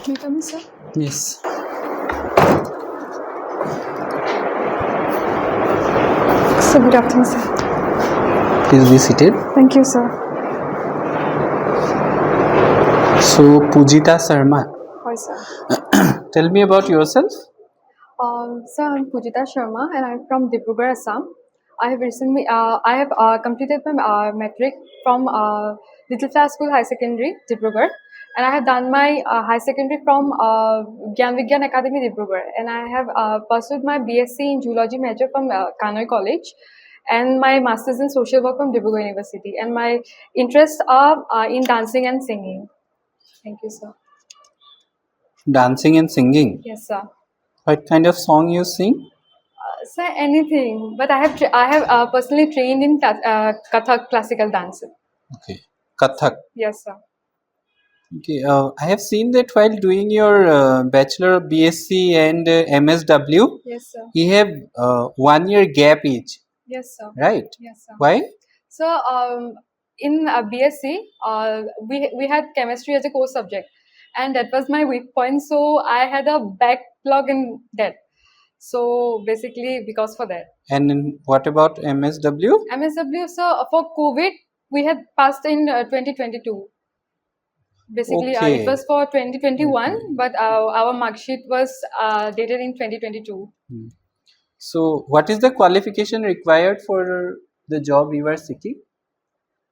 May I come in, sir? Yes. So good afternoon, sir. Please be seated. Thank you, sir. So, Pujita Sarma, Hi, sir. tell me about yourself. Sir, I'm Pujita Sarma, and I'm from Dibrugarh, Assam. I have recently, completed my metric from Little Class School High Secondary, Dibrugarh, and I have done my high secondary from Gyan Vigyan Academy, Dibrugarh, and I have pursued my BSc in Zoology major from Kanoi College, and my masters in social work from Dibrugarh University. And my interests are in dancing and singing. Thank you, sir. Dancing and singing. Yes, sir. What kind of song you sing? Sir, anything. But I have personally trained in Kathak classical dance. Okay. Kathak. Yes, sir. Okay. I have seen that while doing your Bachelor of BSc and MSW, Yes, sir. you have 1 year gap each, Yes, sir. right? Yes, sir. Why? So, in BSc, we had chemistry as a core subject, and that was my weak point. So I had a backlog in that. So basically, because for that. And then what about MSW? MSW, so for COVID, we had passed in 2022. Basically, it Okay. was for 2021, Okay. but our mark sheet was dated in 2022. So, what is the qualification required for the job you are seeking?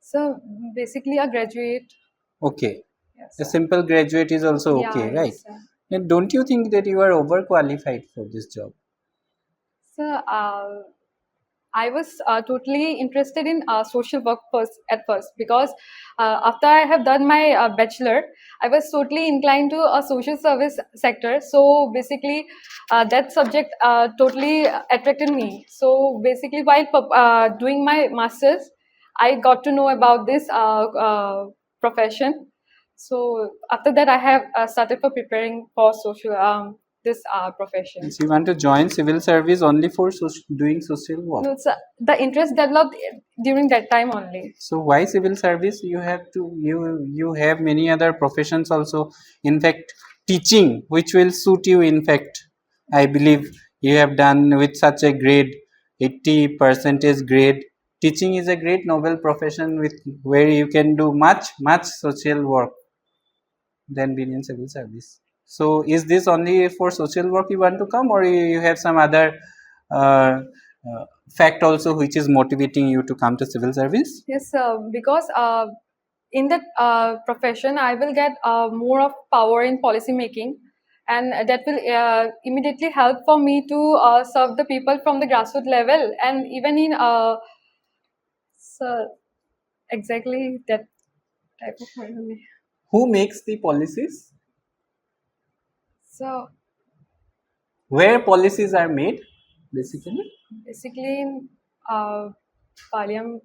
So basically, a graduate. Okay. Yes, A sir. simple graduate is also Yeah, okay, right? yes, sir. And don't you think that you are overqualified for this job? So I was totally interested in social work at first, because after I have done my bachelor, I was totally inclined to a social service sector. So basically, that subject totally attracted me. So basically, while doing my masters, I got to know about this profession. So after that, I have started for preparing for social this profession. If you want to join civil service only for doing social work. No, it's, the interest developed during that time only. So why civil service? You have to you have many other professions also. In fact, teaching, which will suit you. In fact, I believe you have done with such a grade, 80% grade. Teaching is a great noble profession with where you can do much social work than being in civil service. So is this only for social work you want to come, or you have some other uh, fact also which is motivating you to come to civil service? Yes, because in that profession, I will get more of power in policy making, and that will immediately help for me to serve the people from the grassroots level, and even in so exactly that type of money. Who makes the policies? So Where policies are made, basically? basically, in parliament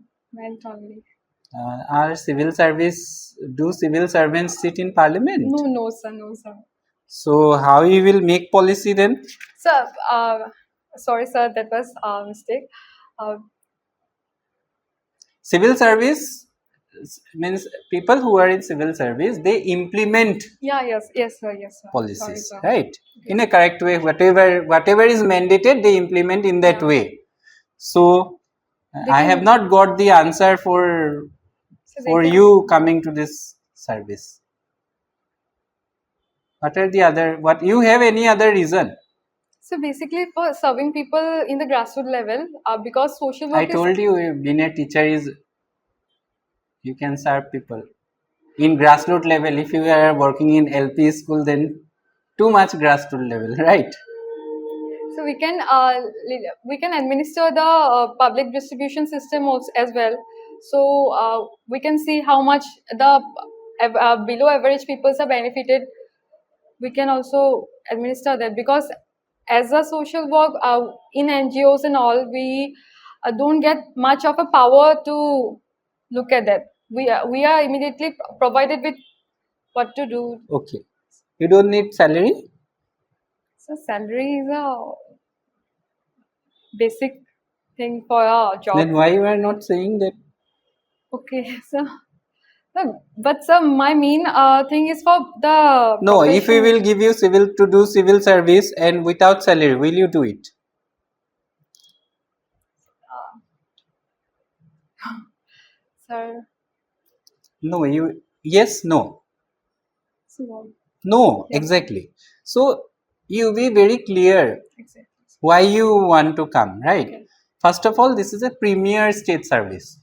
only. Are civil service, do civil servants sit in parliament? No, no, sir, no, sir. So how you will make policy then? Sir, sorry, sir, that was a mistake. Civil service means people who are in civil service, they implement Yeah, yes, sir, yes, sir. policies, Sorry, sir. right? In a correct way, whatever is mandated, they implement in that Yeah. way. So They I can- have not got the answer for So they can- you coming to this service. What are the other? What you have any other reason? So basically, for serving people in the grassroots level, because social work I told you, being a teacher is you can serve people in grassroots level. If you are working in LP school, then too much grassroots level, right? So we can administer the public distribution system also as well. So we can see how much the below average people are benefited. We can also administer that, because as a social work in NGOs and all, we don't get much of a power to look at that. We are immediately provided with what to do. Okay. You don't need salary? So salary is a basic thing for a job. Then why you are not saying that? Okay, so No, but sir, my main thing is for the No, if we profession. will give you civil to do civil service and without salary, will you do it? Sir, No, you, yes, no. so, No, yes, sir. exactly. So you be very clear Exactly. why you want to come, right? Okay. First of all, this is a premier state service.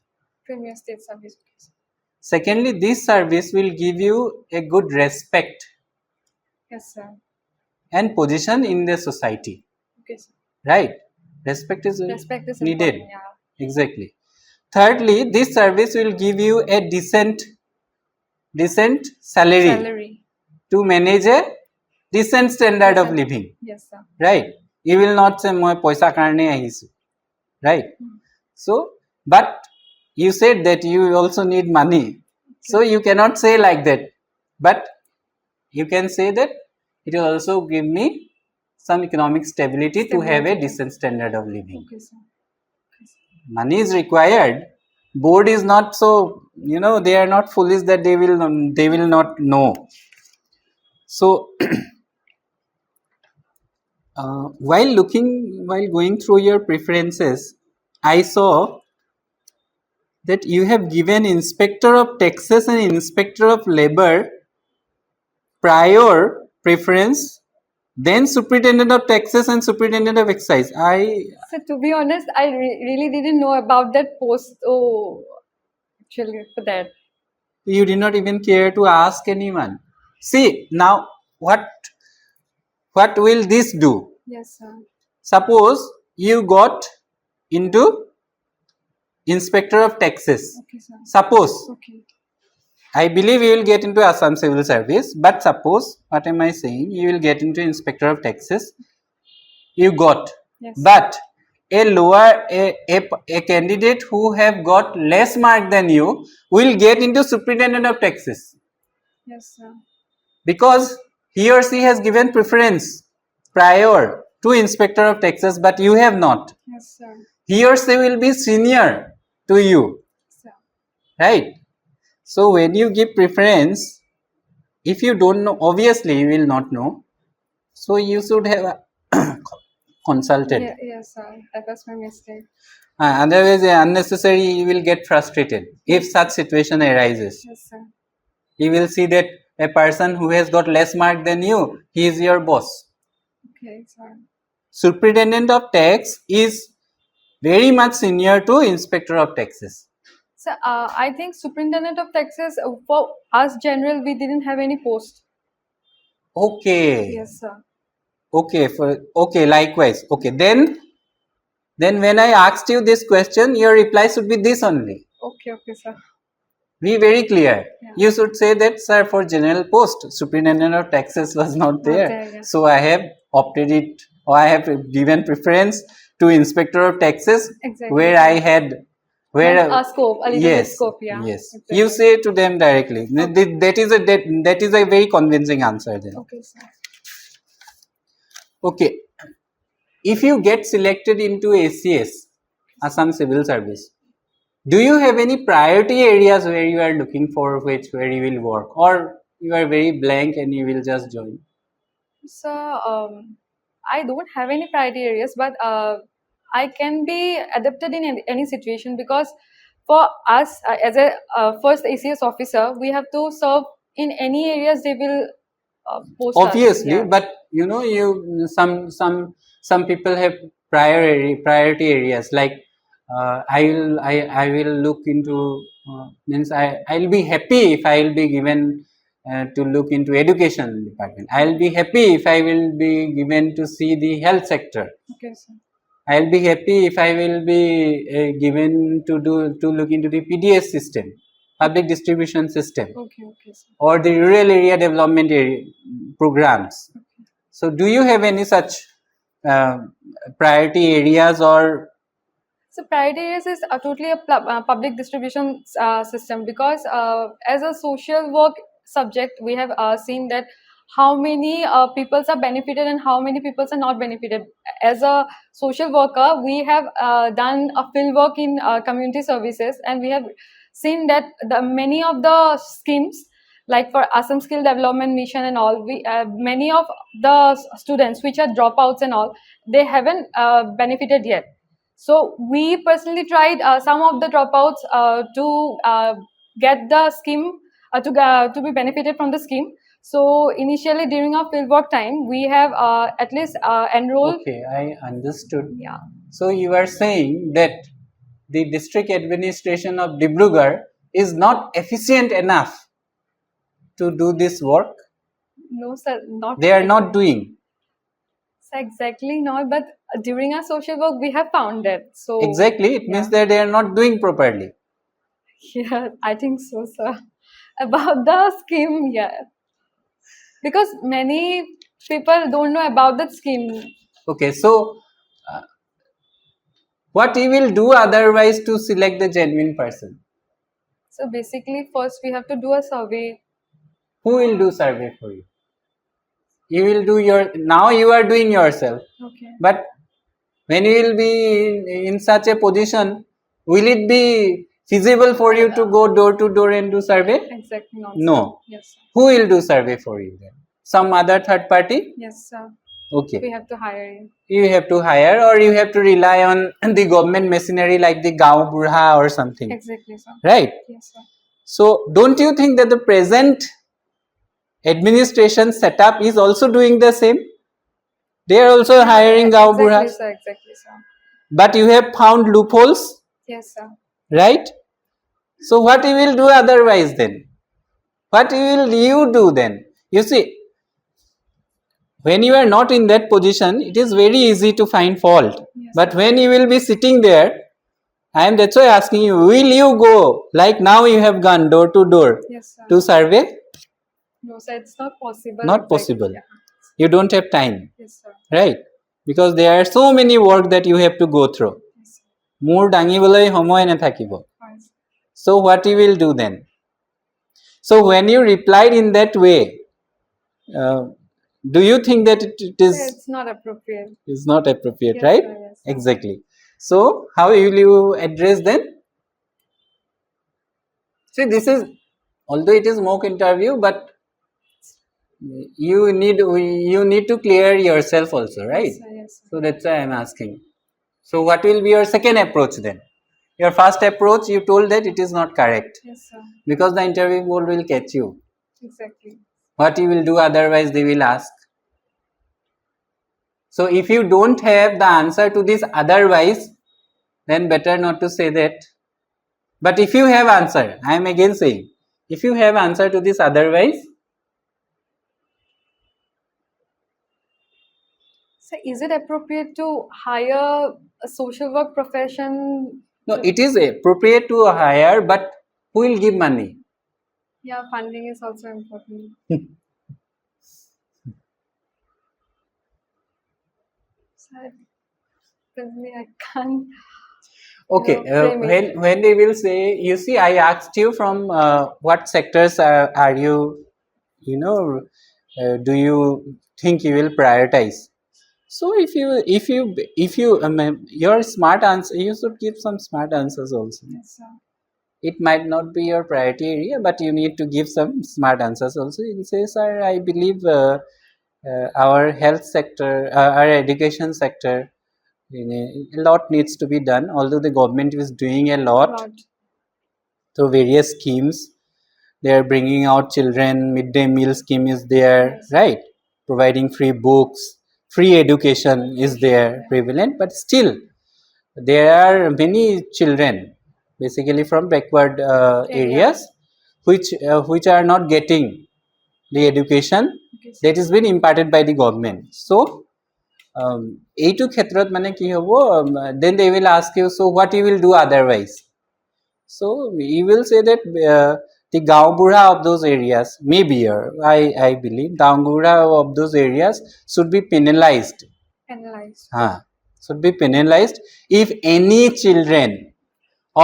Premier State Service. Okay, sir. Secondly, this service will give you a good respect Yes, sir. and position in the society, Okay, sir. right? Respect is Respect is needed. important. Yeah. Exactly. Thirdly, this service will give you a decent salary Salary. to manage a decent standard of Decent. living, Yes, sir. right? You will not say moi paisa karne ahisu, right? Hmm. So, but you said that you also need money, so you cannot say like that, but you can say that it will also give me some economic stability to have a Stability. decent standard of living. Okay, sir. Money is required. Board is not so, you know, they are not foolish that they will not know. So while going through your preferences, I saw that you have given inspector of taxes and inspector of labor prior preference, then superintendent of taxes and superintendent of excise. So to be honest, I really didn't know about that post. Oh, actually, for that. You did not even care to ask anyone. See, now what will this do? Yes, sir. Suppose you got into inspector of taxes. Okay, sir. Suppose, Okay. I believe you will get into Assam Civil Service, but suppose, what am I saying? You will get into inspector of taxes. You got, Yes. but a candidate who have got less mark than you will get into superintendent of taxes, Yes, sir. because he or she has given preference prior to inspector of taxes, but you have not. Yes, sir. He or she will be senior to you, Sir. right? So when you give preference, if you don't know, obviously you will not know, so you should have consulted. Yes, sir. That was my mistake. Otherwise unnecessary you will get frustrated if such situation arises. Yes, sir. You will see that a person who has got less mark than you, he is your boss. Okay, sir. Superintendent of tax is very much senior to inspector of taxes. So I think superintendent of taxes for us general we didn't have any post. Okay. Yes, sir. Okay, likewise. Okay, then when I asked you this question, your reply should be this only. Okay, sir. Be very clear. Yeah. You should say that, sir, for general post, superintendent of taxes was not there. Yeah. So I have opted it, or I have given preference to inspector of taxes, Exactly. where Yeah. I had A scope, a little bit yes, scope, yeah. yes. Exactly. You say to them directly. That is a very convincing answer then. Okay, sir. Okay. If you get selected into ACS, Assam Civil Service, do you have any priority areas where you are looking for where you will work, or you are very blank and you will just join? So I don't have any priority areas, but I can be adapted in any situation because for us as a first ACS officer, we have to serve in any areas they will post us. Obviously, Yeah. but you know, some people have priority areas, like I will look into means I'll be happy if I will be given to look into education department. I'll be happy if I will be given to see the health sector. Okay, sir. I'll be happy if I will be given to look into the PDS system, public distribution system, Okay, sir. or the rural area development programs. Okay. So, do you have any such uh, priority areas, or So priority areas is totally a public distribution system because as a social work subject, we have seen that how many peoples are benefited and how many peoples are not benefited. As a social worker, we have done a field work in community services, and we have seen that many of the schemes, like for Assam Skill Development Mission and all, many of the students which are dropouts and all, they haven't benefited yet. So we personally tried some of the dropouts to get the scheme, to be benefited from the scheme. So initially during our fieldwork time, we have at least enrolled. Okay, I understood. Yeah. So you are saying that the district administration of Dibrugarh is not efficient enough to do this work? No, sir, not. They are not doing. So exactly not, but during our social work, we have found it. So Exactly, it means that they are not doing properly. yeah, I think so, sir. About the scheme, yeah, because many people don't know about that scheme. Okay, so what you will do otherwise to select the genuine person? So basically, first we have to do a survey. Who will do survey for you? You will do now you are doing yourself. Okay. But when you will be in such a position, will it be feasible for you to go door to door and do survey? Exactly not. No. Yes, sir. Who will do survey for you then? Some other third party? Yes, sir. Okay. We have to hire you. You have to hire, or you have to rely on the government machinery like the Gaon Burha or something. Exactly, sir. Right? Yes, sir. So don't you think that the present administration setup is also doing the same? They are also hiring Gaon Burhas. Exactly, sir. Exactly, sir. But you have found loopholes. Yes, sir. Right? So what you will do otherwise then? What will you do then? You see, when you are not in that position, it is very easy to find fault. Yes, but sir. when you will be sitting there, that's why asking you, will you go like now you have gone door to door? Yes, sir. To survey? No, sir, it's not possible. Not exactly. possible. Yeah. You don't have time. Yes, sir. Right? Because there are so many work that you have to go through. Yes, sir. More dangibolai homoy nathakibo. Yes. So what you will do then? So when you replied in that way, do you think that it is? Sir, it's not appropriate. Is not appropriate, Yes, right? sir, yes, sir. Exactly. So how will you address then? See, this is, although it is mock interview, but you need to clear yourself also, right? Yes, sir, yes, sir. So that's why I am asking. So what will be your second approach then? Your first approach, you told that it is not correct. Yes, sir. Because the interview board will catch you. Exactly. What you will do otherwise, they will ask. So if you don't have the answer to this otherwise, then better not to say that. But if you have answer, I am again saying, if you have answer to this otherwise. So is it appropriate to hire a social work profession? No, it is appropriate to hire, but who will give money? Yeah, funding is also important. So personally, I can't. Okay, when they will say, you see, I asked you from what sectors are you, do you think you will prioritize? So if you your smart answer, you should give some smart answers also. Yes, sir. It might not be your priority area, but you need to give some smart answers also. You say, sir, I believe our health sector, our education sector, a lot needs to be done. Although the government is doing a lot through various schemes, they are bringing out children. Midday meal scheme is there, yes. Right? Providing free books, free education is there, prevalent, but still there are many children, basically from backward areas, which are not getting the education that is being imparted by the government. So এইটো ক্ষেত্ৰত মানে কি হ'ব, then they will ask you, so what you will do otherwise? So you will say that the Gaon Burha of those areas, maybe I believe Gaon Burha of those areas should be penalized. Should be penalized if any children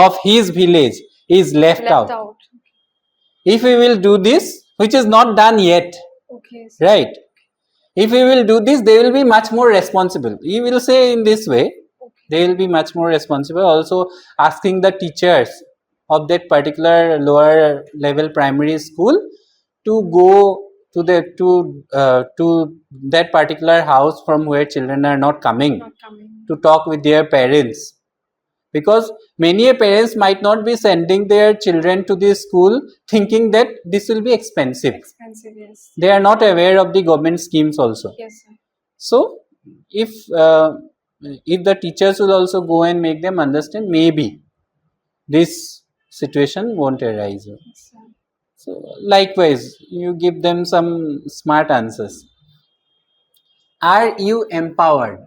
of his village is left out. If we will do this, which is not done yet, right? If we will do this, they will be much more responsible. You will say in this way, they will be much more responsible. Also asking the teachers of that particular lower level primary school to go to that particular house from where children are not coming to talk with their parents, because many parents might not be sending their children to the school thinking that this will be expensive. Yes. They are not aware of the government schemes also. Yes, sir. So if the teachers will also go and make them understand, maybe this situation won't arise. Yes, sir. So likewise, you give them some smart answers. Are you empowered?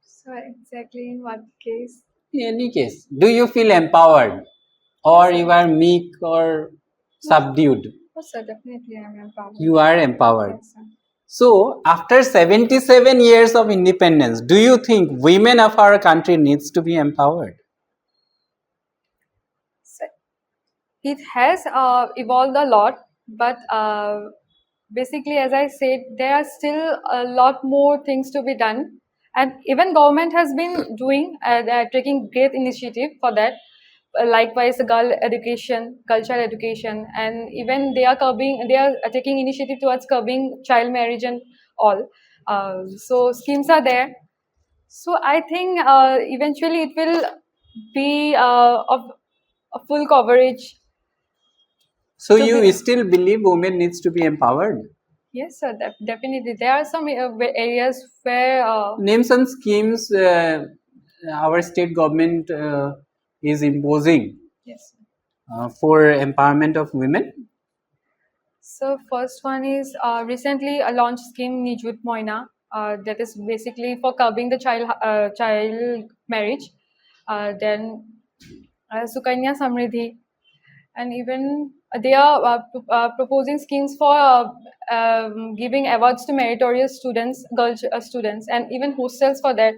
So exactly in what case? In any case, do you feel empowered, or Yes, sir. you are meek or subdued? Yes, sir, definitely I am empowered. You are empowered. Yes, sir. So after 77 years of independence, do you think women of our country needs to be empowered? So it has evolved a lot, but basically, as I said, there are still a lot more things to be done, and even government has been doing taking great initiative for that. Likewise, girl education, cultural education, and even they are taking initiative towards curbing child marriage and all. So schemes are there. So I think eventually it will be of a full coverage. So To you be, still believe women needs to be empowered? yes, sir, definitely. There are some areas where Name some schemes our state government is imposing yes. for empowerment of women. So first one is recently a launch scheme Nijut Moina, that is basically for curbing the child marriage. Then Sukanya Samriddhi, and even they are proposing schemes for giving awards to meritorious students, girl students, and even hostels for that.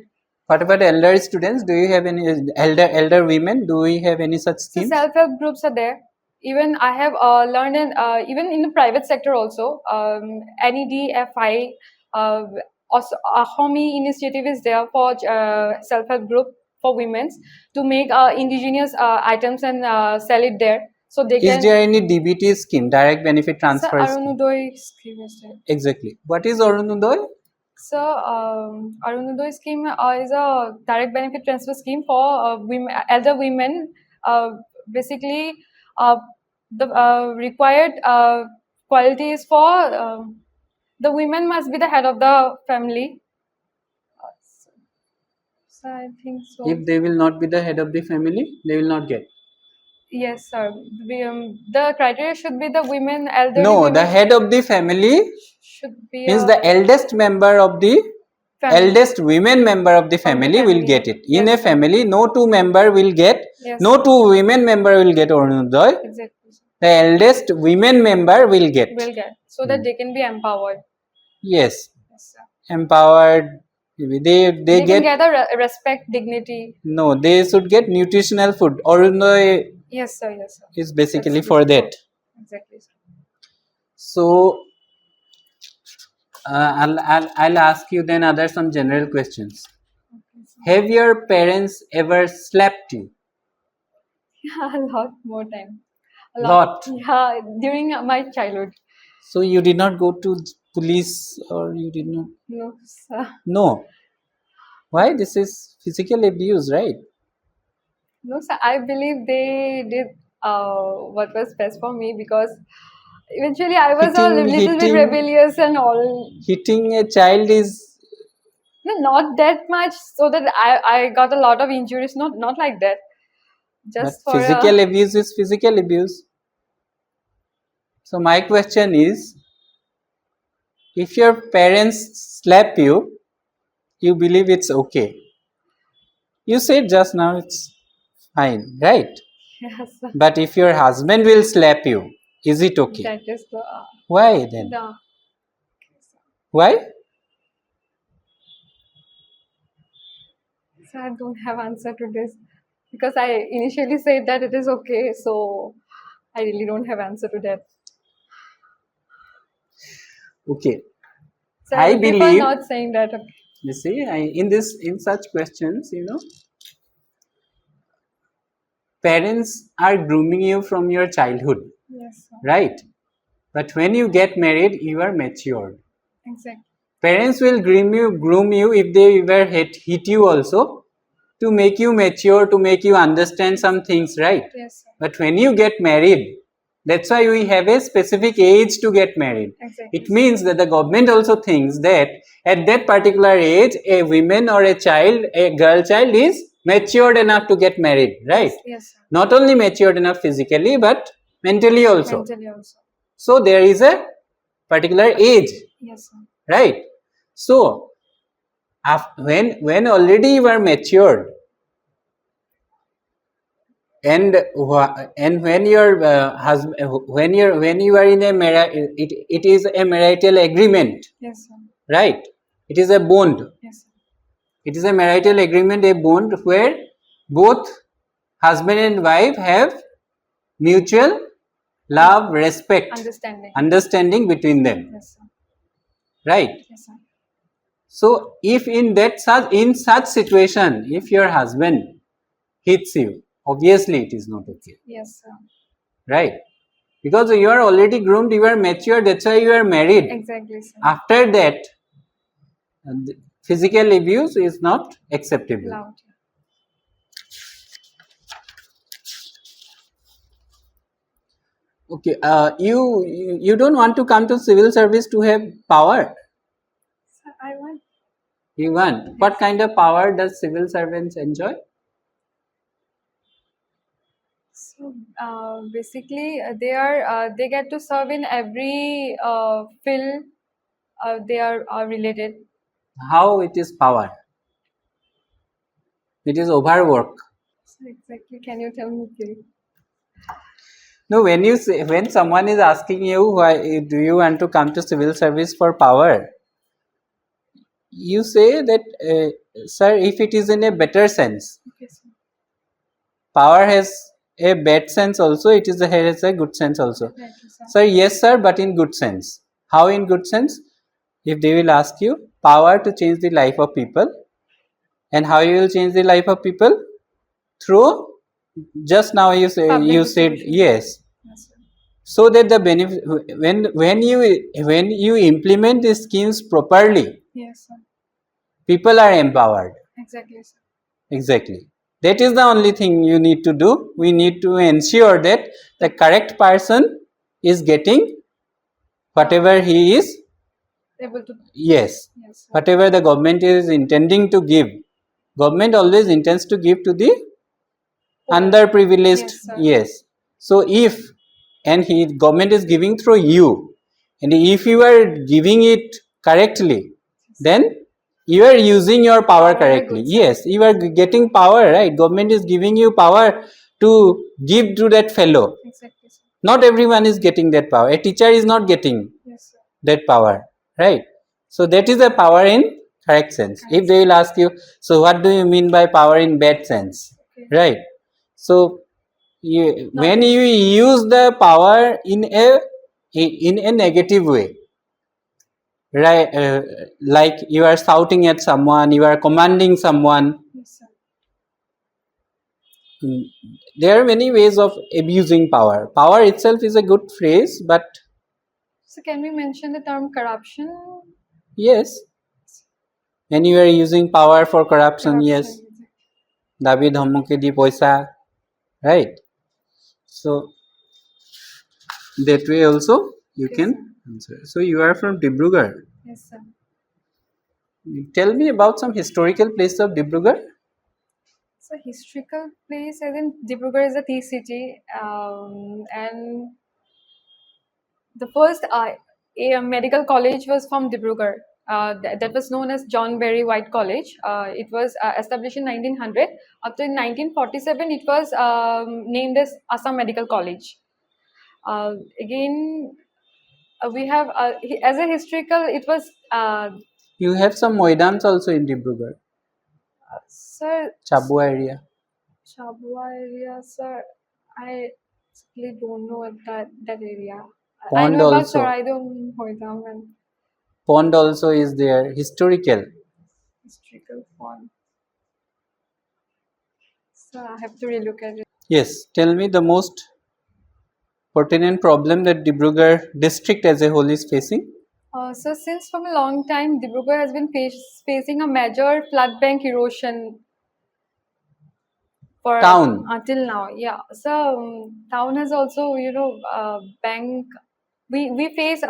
What about elder students? Do you have any elder women? Do we have any such So schemes? self-help groups are there. Even I have learned in even in the private sector also, NEDFI, also Ahomi initiative is there for self-help group for women to make indigenous items and sell it there. So they Is can. there any DBT scheme, direct benefit So transfer scheme? Arunodoi scheme is there. Exactly. What is Arunodoi? So Arunodoi scheme is a direct benefit transfer scheme for women, elder women. Basically, uh, the required qualities for the women must be the head of the family. So I think so. If they will not be the head of the family, they will not get. Yes, sir. The criteria should be the women, elderly No, women. the head of the family Should be means the eldest member of the family. eldest women member of the family will family. get it. In Yes, a sir. family, no two member will get, Yes, no sir. two women member will get Arunodoi. Exactly. The eldest women member will get. Will get so that they can be empowered. Yes, Yes, sir. empowered. They They can get, get a respect, dignity. no, they should get nutritional food. Arunodoi Yes, sir. Yes, sir. is basically That's for basically that. exactly, sir. So I'll ask you then other some general questions. Okay, sir. Have your parents ever slapped you? Yeah, a lot more time. A Lot. Yeah, during my childhood. So you did not go to police, or you did not? No, sir. No. Why? This is physical abuse, right? No, sir. I believe they did what was best for me because eventually I was a little bit rebellious and all. Hitting a child is, No, not that much, so that I got a lot of injuries. Not like that. but Just for physical abuse is physical abuse. So my question is, if your parents slap you, you believe it's okay. You said just now it's fine, right? yes, But if your husband will slap you, is it okay? that is the Why then? the Why? so I don't have answer to this because I initially said that it is okay, so I really don't have answer to that. Okay. So I I prefer believe, not saying that. Okay. you see, in such questions, parents are grooming you from your childhood, Yes, sir. right? But when you get married, you are matured. Exactly. Parents will groom you if they ever hit you also, to make you mature, to make you understand some things, right? Yes, sir. But when you get married, that's why we have a specific age to get married. Exactly. It means that the government also thinks that at that particular age, a woman or a child, a girl child is matured enough to get married, right? Yes, yes, sir. Not only matured enough physically, but mentally also. Mentally also. So there is a particular age, Yes, sir. right? So when already you are matured, and when your husband, when you are in a it is a marital agreement, Yes, sir. right? It is a bond. Yes, sir. It is a marital agreement, a bond where both husband and wife have mutual love, respect, understanding between them, Yes, sir. right? Yes, sir. So if in such situation, if your husband hits you, obviously it is not okay, Yes, sir. right? Because you are already groomed, you are mature, that's why you are married. Exactly, sir. After that, physical abuse is not acceptable. Allowed. Okay, you don't want to come to civil service to have power. Sir, I want. You want. What kind of power does civil servants enjoy? So basically, they get to serve in every field they are related. How it is power? It is overwork. So exactly, can you tell me, please? No, when someone is asking you why do you want to come to civil service for power, you say that, sir, if it is in a better sense. Okay, sir. Power has a bad sense also, it has a good sense also. Thank you, sir. Sir, yes sir, but in good sense. How in good sense? If they will ask you, power to change the life of people, and how you will change the life of people? Through, just now you said Distribution. yes. Yes, sir. So that the benefit, when you implement the schemes properly, Yes, sir. people are empowered. Exactly, sir. Exactly. That is the only thing you need to do. We need to ensure that the correct person is getting whatever he is. Able to. Yes. Yes, sir. Whatever the government is intending to give. Government always intends to give to the underprivileged. Yes, sir. Yes. So if government is giving through you, and if you are giving it correctly, then you are using your power correctly. Yes, you are getting power, right? Government is giving you power to give to that fellow. Exactly, sir. Not everyone is getting that power. A teacher is not getting Yes, sir. that power, right? So that is a power in correct sense. If they will ask you, so what do you mean by power in bad sense? Okay. Right? So when you use the power in a negative way, right? Like you are shouting at someone, you are commanding someone. Yes, sir. There are many ways of abusing power. Power itself is a good phrase, but so can we mention the term corruption? Yes, when you are using power for corruption, yes. Dabi dhammuki di poisa, right? So that way also you can answer. So you are from Dibrugarh. Yes, sir. Tell me about some historical place of Dibrugarh. So historical place, as in Dibrugarh is a tea city, and the first a medical college was from Dibrugarh. That was known as John Berry White College. It was established in 1900. Up to 1947, it was named as Assam Medical College. Again, we have as a historical, it was You have some Moidans also in Dibrugarh, sir. Chabua area. Chabua area, sir. I really don't know that area. I Pond know about also. Saraidom Hoidam and Pond also is there. Historical. historical font. So I have to relook at it. Yes, tell me the most pertinent problem that Dibrugarh district as a whole is facing. So since from a long time, Dibrugarh has been facing a major flood bank erosion for Town. until now. Yeah. So town has also, bank. We face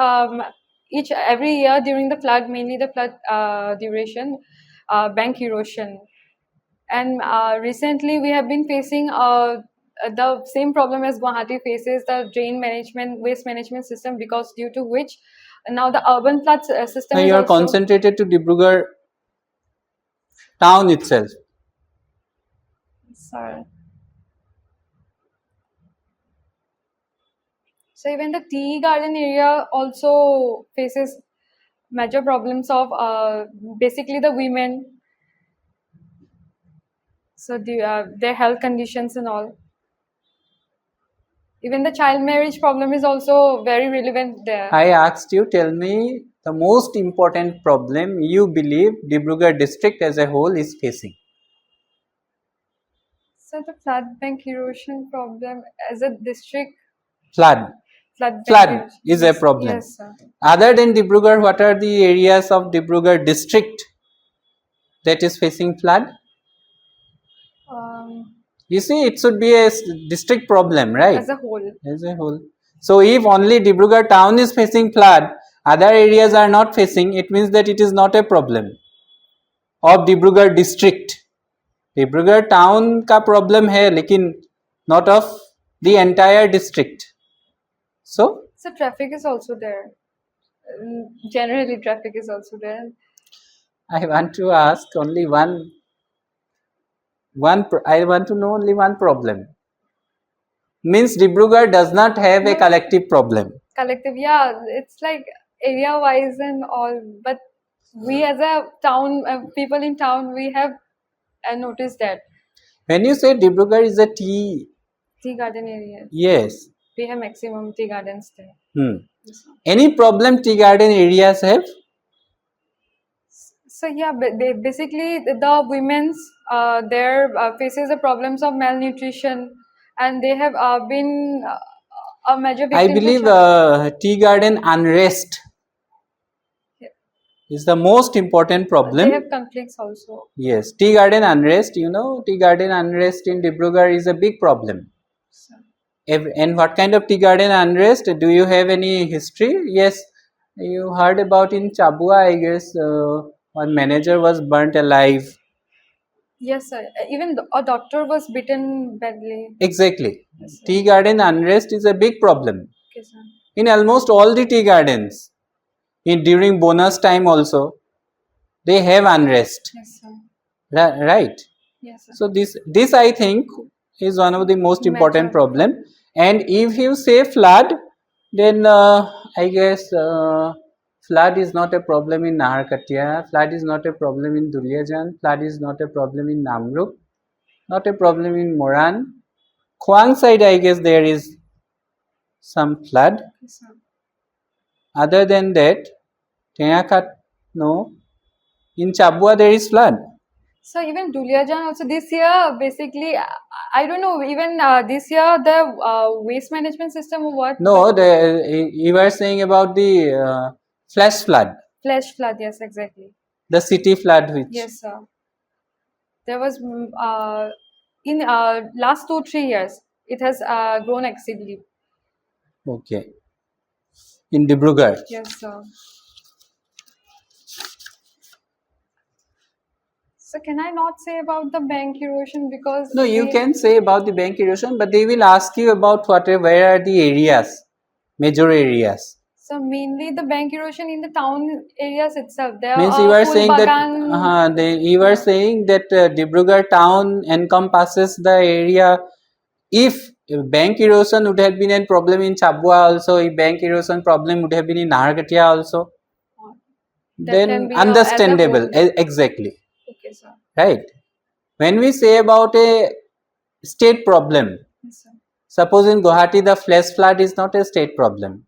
each every year during the flood, mainly the flood duration, bank erosion. And recently we have been facing the same problem as Guwahati faces, the drain management, waste management system, because due to which now the urban flood system Now is you are also. concentrated to Dibrugarh town itself. Sorry. So even the tea garden area also faces major problems of basically the women, so their health conditions and all. Even the child marriage problem is also very relevant there. I asked you, tell me the most important problem you believe Dibrugarh district as a whole is facing. So the flood bank erosion problem as a district, Flood. flood bank Flood erosion. is Yes, a problem. yes, sir. Other than Dibrugarh, what are the areas of Dibrugarh district that is facing flood? You see, it should be a district problem, right? As a whole. As a whole. So if only Dibrugarh town is facing flood, other areas are not facing, it means that it is not a problem of Dibrugarh district. Dibrugarh town का problem है, लेकिन not of the entire district. So Traffic is also there. Generally, traffic is also there. I want to ask only one. I want to know only one problem. Means Dibrugarh does not have a collective problem. Collective, yeah, it's like area wise and all, but we as a town, people in town, we have noticed that When you say Dibrugarh is a tea garden area, yes. we have maximum tea gardens there. Any problem tea garden areas have? So yeah, basically the women's there faces the problems of malnutrition, and they have been a major victim. I believe tea garden unrest is the most important problem. They have conflicts also. Yes, tea garden unrest. You know, tea garden unrest in Dibrugarh is a big problem. And what kind of tea garden unrest? Do you have any history? Yes, you heard about in Chabua, I guess. One manager was burnt alive. Yes, sir. Even a doctor was bitten badly. Exactly. Yes, tea garden unrest is a big problem. Okay, sir. In almost all the tea gardens, during bonus time also, they have unrest. Yes, sir. Right. Yes, sir. So this I think is one of the most important problem. And if you say flood, then I guess flood is not a problem in Naharkatia, flood is not a problem in Duliajan, flood is not a problem in Namruk, not a problem in Moran. Khwang side, I guess there is some flood. Yes, sir. Other than that, Tengakat, no. In Chabua there is flood. So even Duliajan also this year, basically, I don't know, even this year the waste management system or what? No, you were saying about the flash flood. Flash flood, yes, exactly. The city flood which. Yes, sir. There was in last 2-3 years, it has grown exceedingly. Okay. In Dibrugarh. Yes, sir. So can I not say about the bank erosion because no, you can say about the bank erosion, but they will ask you about where are the areas, major areas. So mainly the bank erosion in the town areas itself. There means you are saying that you are saying that Dibrugarh town encompasses the area. If bank erosion would have been a problem in Chabua also, if bank erosion problem would have been in Naharkatia also, then understandable. Exactly. Okay, sir. Right. When we say about a state problem, yes, sir. Suppose in Guwahati the flash flood is not a state problem.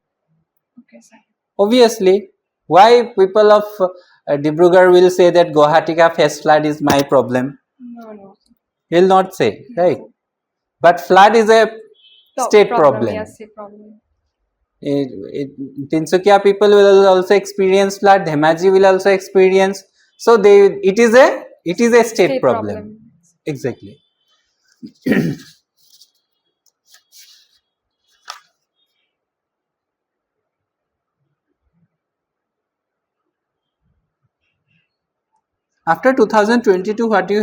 Okay, sir. Obviously, why people of Dibrugarh will say that Guwahati ka flash flood is my problem? No. Will not say, yes, right? Sir. But flood is a state problem. Yes, state problem. Tinsukia people will also experience flood. Dhemaji will also experience. So it is a state problem. Exactly. After 2022, what you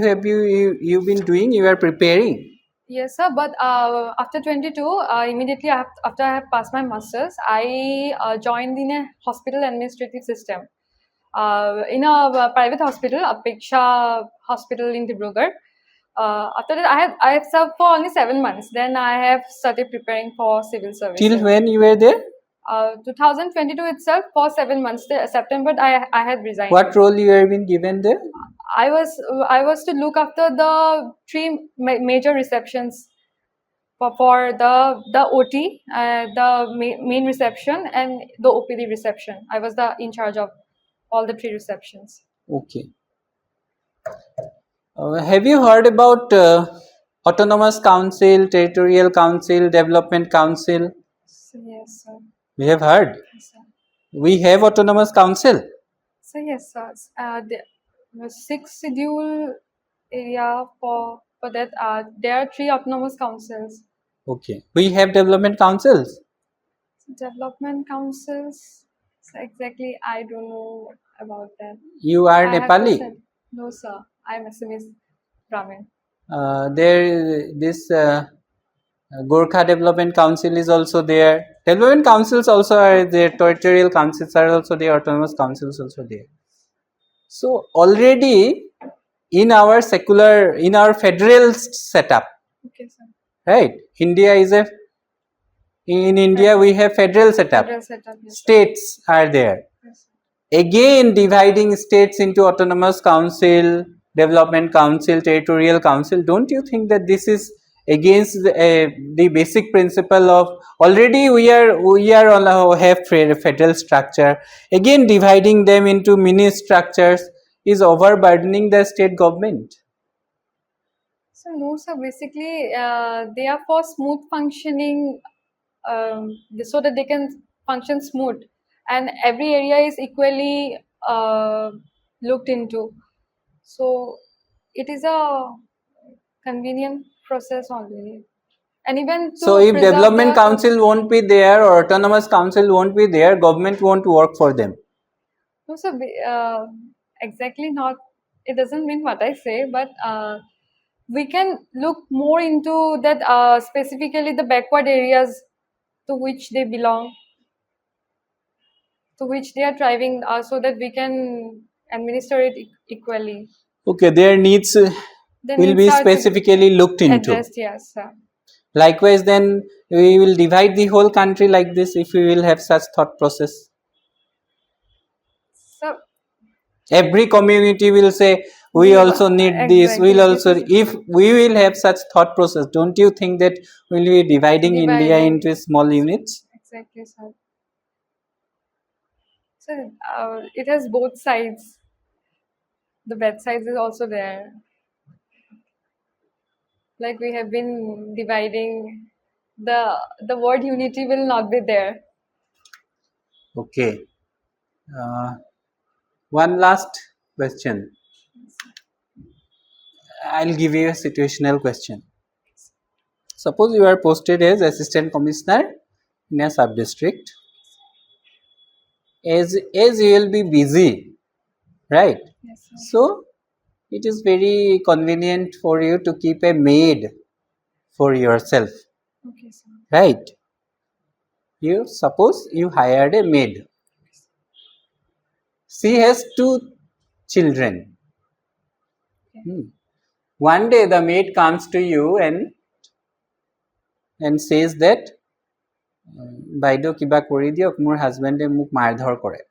been doing? You are preparing. Yes, sir. But after 22, immediately after I have passed my masters, I joined in a hospital administrative system. In a private hospital, APSC Hospital in Dibrugarh. After that, I have served for only 7 months. Then I have started preparing for civil service. Till when you were there? 2022 itself, for 7 months. September, I had resigned. What role you have been given there? I was to look after the 3 major receptions for the OT, the main reception, and the OPD reception. I was in charge of all the 3 receptions. Okay. Have you heard about Autonomous Council, Territorial Council, Development Council? Yes, sir. We have heard. Yes, sir. We have Autonomous Council. So yes, sir. The 6th schedule area for that. There are 3 autonomous councils. Okay. We have development councils. Development councils. So exactly, I don't know about that. You are Nepali? No, sir. I am Assamese Brahmin. This Gorkha Development Council is also there. Development councils also are there. Territorial councils are also there. Autonomous councils also there. So already in our federal setup, okay, sir. Right? In India we have federal setup. Yes, states are there. Yes. Again dividing states into autonomous council, development council, territorial council. Don't you think that this is against the basic principle of already we have federal structure? Again dividing them into mini structures is overburdening the state government. So no, sir. Basically, they are for smooth functioning, so that they can function smooth, and every area is equally looked into. So it is a convenient process only. And even so if development council won't be there or autonomous council won't be there, government won't work for them. No, sir. Exactly not. It doesn't mean what I say, but we can look more into that, specifically the backward areas to which they belong, to which they are thriving, so that we can administer it equally. Okay, their needs will be specifically looked into. Addressed, yes, sir. Likewise, then we will divide the whole country like this if we will have such thought process. So every community will say we also need this. We'll also, if we will have such thought process, don't you think that we'll be dividing India into small units? Exactly, sir. So it has both sides. The bad sides is also there. Like we have been dividing, the word unity will not be there. Okay. One last question. I'll give you a situational question. Suppose you are posted as assistant commissioner in a sub district. As you will be busy, right? Yes, sir. So it is very convenient for you to keep a maid for yourself. Okay, sir. Right? You suppose you hired a maid. She has 2 children. Okay. One day the maid comes to you and says that বাইদেউ কিবা কৰি দিয়ক মোৰ হাজবেণ্ডে মোক মাৰধৰ কৰে.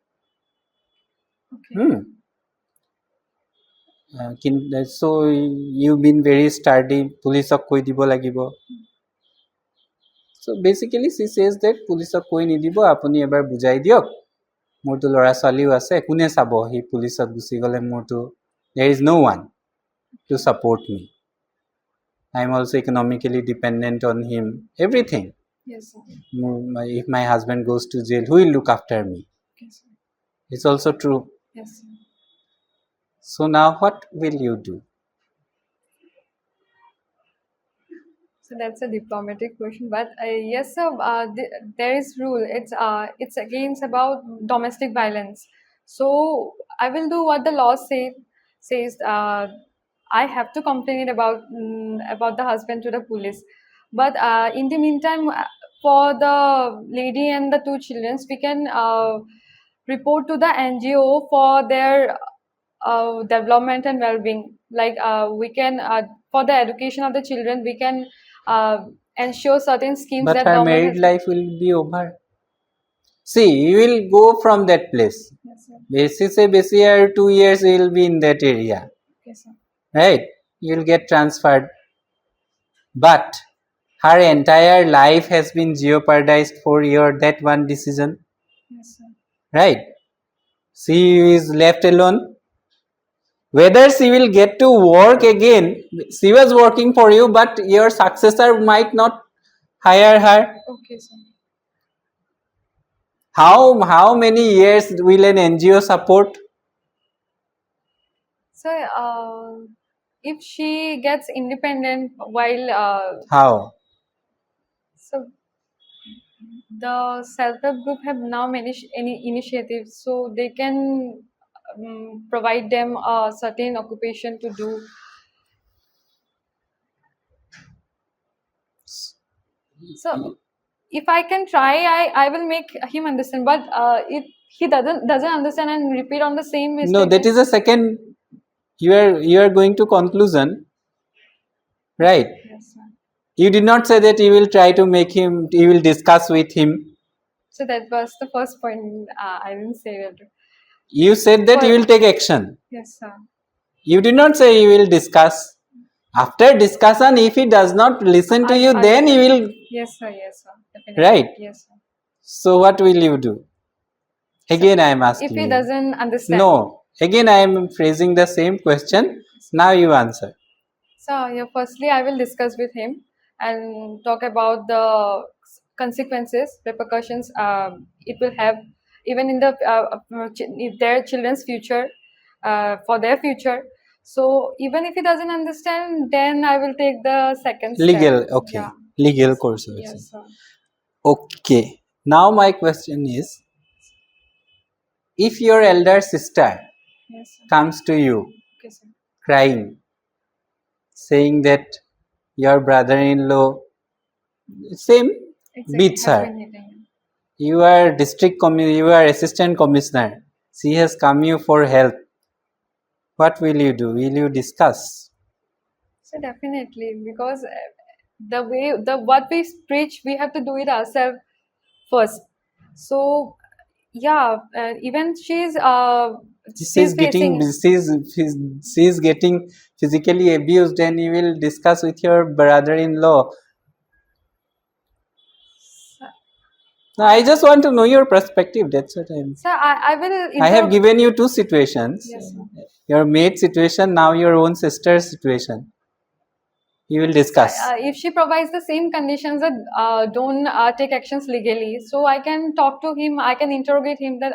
So you've been very sturdy, পুলিচক কৈ দিব লাগিব. So basically she says that পুলিচক কৈ নিদিব, আপুনি এবাৰ বুজাই দিয়ক, মোৰতো ল'ৰা ছোৱালীও আছে, কোনে চাব, সি পুলিচত গুচি গ'লে মোৰতো there is no one to support me. I'm also economically dependent on him. Everything. Yes, sir. If my husband goes to jail, who will look after me? Yes, sir. It's also true. Yes, sir. So now what will you do? So that's a diplomatic question, but yes, sir. There is rule. It's against about domestic violence. So I will do what the law says. I have to complain about the husband to the police. But in the meantime, for the lady and the two children, we can report to the NGO for their development and well-being. Like we can for the education of the children, we can ensure certain schemes But that her government married has. life will be over. See, you will go from that place. Yes, sir. Basic year 2 years you will be in that area. Yes, sir. Right? You will get transferred. But her entire life has been jeopardized for your that one decision. Yes, sir. Right? She is left alone. Whether she will get to work again, she was working for you, but your successor might not hire her. Okay, sir. How many years will an NGO support? So if she gets independent while How? so the self-help group have now many any initiatives, so they can provide them a certain occupation to do. So if I can try, I will make him understand. But if he doesn't understand and repeat on the same mistake, No, that is a second. You are going to conclusion, right? yes, sir. You did not say that you will try to make him. You will discuss with him. So that was the first point. I didn't say that. You said that you will take action. Yes, sir. You did not say you will discuss. After discussion, if he does not listen to you, then you will. Yes, sir. Yes, sir. Definitely. Right. Yes, sir. So what will you do? Again, I am asking. If he you. doesn't understand. No. Again, I am phrasing the same question. Now you answer. So yeah, firstly, I will discuss with him and talk about the consequences, repercussions it will have, even in the if their children's future, for their future. So even if he doesn't understand, then I will take the second Legal. step. Okay. Yeah. Legal course. Yes, sir. Okay. Now my question is, if your elder sister Yes, sir. comes to you Okay, sir. crying, saying that your brother-in-law same beats Has her, been hitting. you are you are assistant commissioner, she has come you for help, what will you do? Will you discuss? So definitely, because the way what we preach, we have to do it ourselves first. So yeah, even she's facing. She's getting physically abused, and you will discuss with your brother-in-law. Now, I just want to know your perspective. That's what I'm. So I will. I have given you two situations. Yes, sir. Your maid situation, now your own sister's situation. You will discuss. If she provides the same conditions that don't take actions legally, so I can talk to him. I can interrogate him that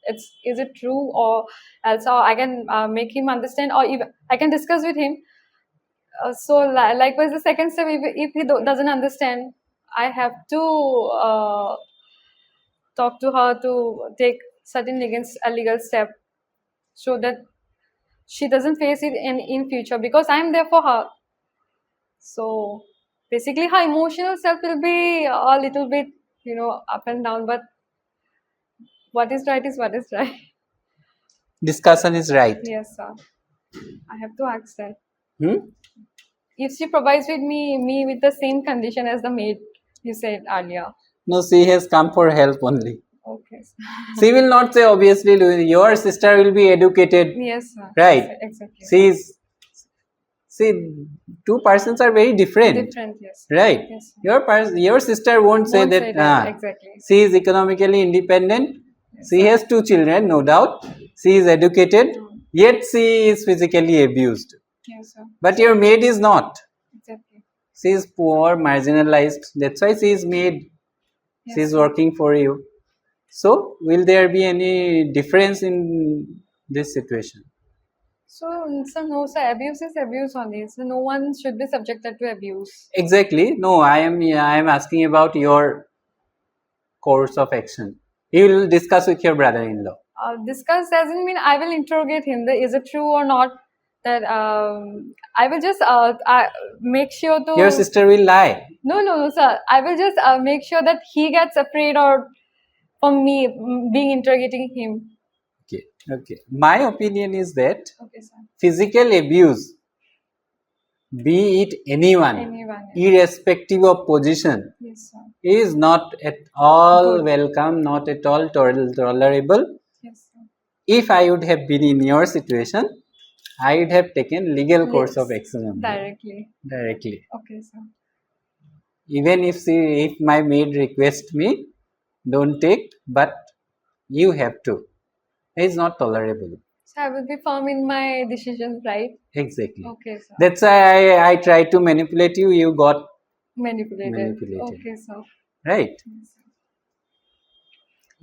is it true, or else I can make him understand, or even I can discuss with him. So likewise, the second step, if he doesn't understand, I have to talk to her to take certain legal step, so that she doesn't face it in future, because I'm there for her. So basically, her emotional self will be a little bit, up and down. But what is right is what is right. Discussion is right. Yes, sir. I have to ask that. Hmm? If she provides with me with the same condition as the maid you said earlier. No, she has come for help only. Okay. She will not say, obviously, your sister will be educated. Yes, sir. Right. Exactly. See, two persons are very different. Different, yes. Right. Yes, your sister won't say that. Exactly. She is economically independent. Yes, she has two children, no doubt. She is educated, yet she is physically abused. Yes, sir. But your maid is not. Exactly. She is poor, marginalized. That's why she is made. Yes, She is sir. working for you. So, will there be any difference in this situation? So, no, sir, abuse is abuse only. So, no one should be subjected to abuse. Exactly. No, I am asking about your course of action. You will discuss with your brother-in-law. Discuss doesn't mean I will interrogate him. That is it true or not? That I will just make sure to. Your sister will lie. No, sir. I will just make sure that he gets afraid or from me being interrogating him. Okay. Okay. My opinion is that Okay, sir. physical abuse, be it anyone, Anyone. irrespective of position, Yes, sir. is not at all Good. welcome, not at all tolerable. Yes, sir. If I would have been in your situation, I would have taken legal course of Yes, action only, directly. directly. Okay, sir. Even if my maid requests me, don't take, but you have to. It's not tolerable. So I will be firm in my decisions, right? Exactly. Okay, sir. That's why I tried to manipulate you. You got Manipulated. manipulated. Okay, sir. Right. Yes, sir.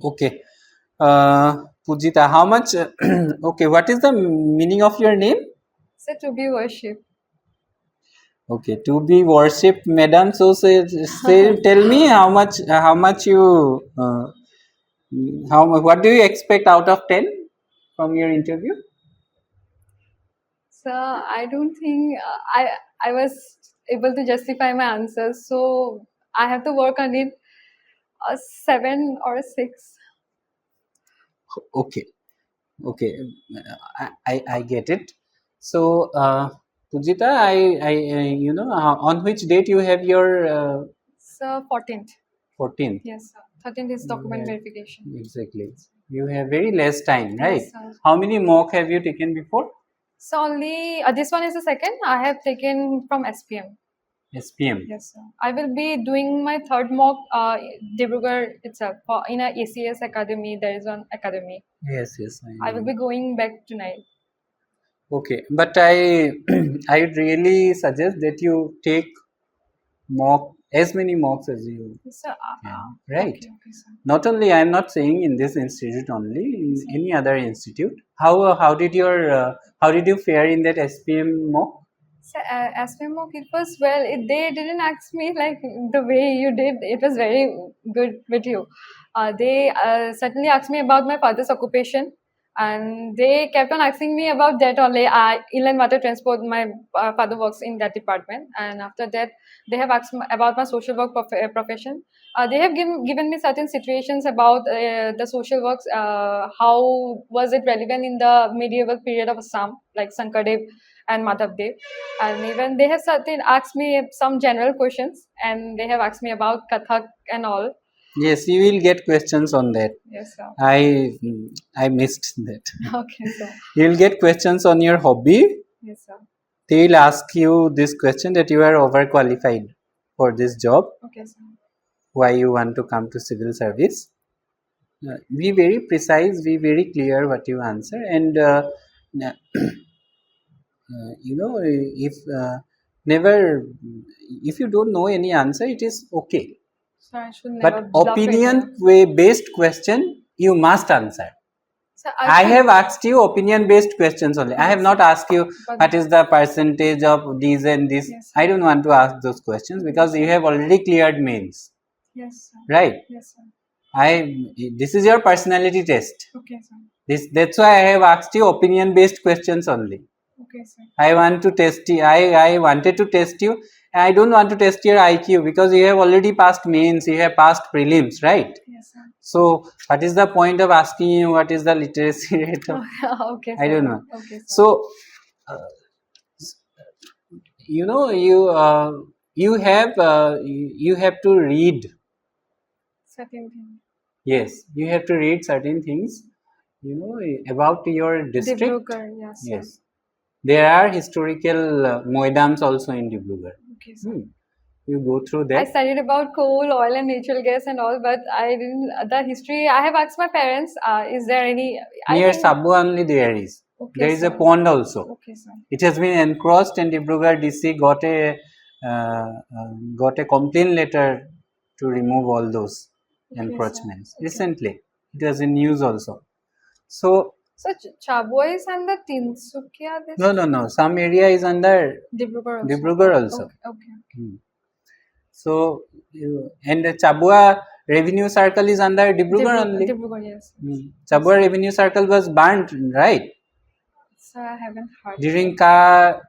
Okay. Pujita, how much? Okay, what is the meaning of your name? So to be worshipped. Okay, to be worshipped, madam. So say tell me how much you what do you expect out of 10 from your interview? So I don't think I was able to justify my answers. So I have to work on it. A 7 or a 6. Okay, okay, I get it. So Pujita, on which date you have your So 14th. 14th? Yes, sir. 13th is document Yeah. verification. Exactly. You have very less time, right? Yes, sir. How many mock have you taken before? So only this one is the second. I have taken from SPM. SPM. Yes, sir. I will be doing my third mock Dibrugarh itself in a ACS academy. There is one academy. Yes, yes. I will be going back tonight. Okay, but I I would really suggest that you take mock as many mocks as you Yes, sir. can, right? Okay, sir. Not only I am not saying in this institute only, in Yes, sir. any other institute. How did how did you fare in that SPM mock? So, SPM mock, it was well. They didn't ask me like the way you did. It was very good with you. They certainly asked me about my father's occupation, and they kept on asking me about that only. Inland water transport. My father works in that department, and after that, they have asked about my social work profession. They have given me certain situations about the social works. How was it relevant in the medieval period of Assam, like Sankadev and Madhavdev, and even they have certain asked me some general questions, and they have asked me about Kathak and all. Yes, you will get questions on that. Yes, sir. I missed that. Okay, sir. You will get questions on your hobby. Yes, sir. They will ask you this question that you are overqualified for this job. Okay, sir. Why you want to come to civil service? Be very precise. Be very clear what you answer, and if never if you don't know any answer, it is okay. So I should never But bluff it. opinion based question you must answer. So I should- have asked you opinion based questions only. I have Yes, not asked you but- what is the percentage of these and this. Yes, I don't want to ask those questions because you have already cleared mains, Yes, sir. right? Yes, sir. This is your personality test. Okay, sir. That's why I have asked you opinion based questions only. Okay, sir. I want to test you. I wanted to test you. I don't want to test your IQ because you have already passed mains, you have passed prelims, right? Yes, sir. So, what is the point of asking you what is the literacy rate of? Okay, sir. I don't know. Okay, sir. So, you have to read. Certain thing. Yes, you have to read certain things. About your district. Dibrugarh, yes, sir. Yes, there are historical moidams also in Dibrugarh. Okay, sir. You go through I that. studied about coal, oil, and natural gas and all, but I didn't. The history, I have asked my parents, is there any. Near think, Sabu only there is. Okay, There is a sir. pond also. Okay, sir. It has been encroached and Dibrugarh DC got a got a complaint letter to remove all those encroachments. Okay. Recently, it was in news also. So Chabua is under Tinsukia. no. Some area is under Dibrugarh also. Okay. So and the Chabua revenue circle is under Dibrugarh only. Dibrugarh, yes. Chabua revenue circle was burnt, right? So I haven't heard. During Ka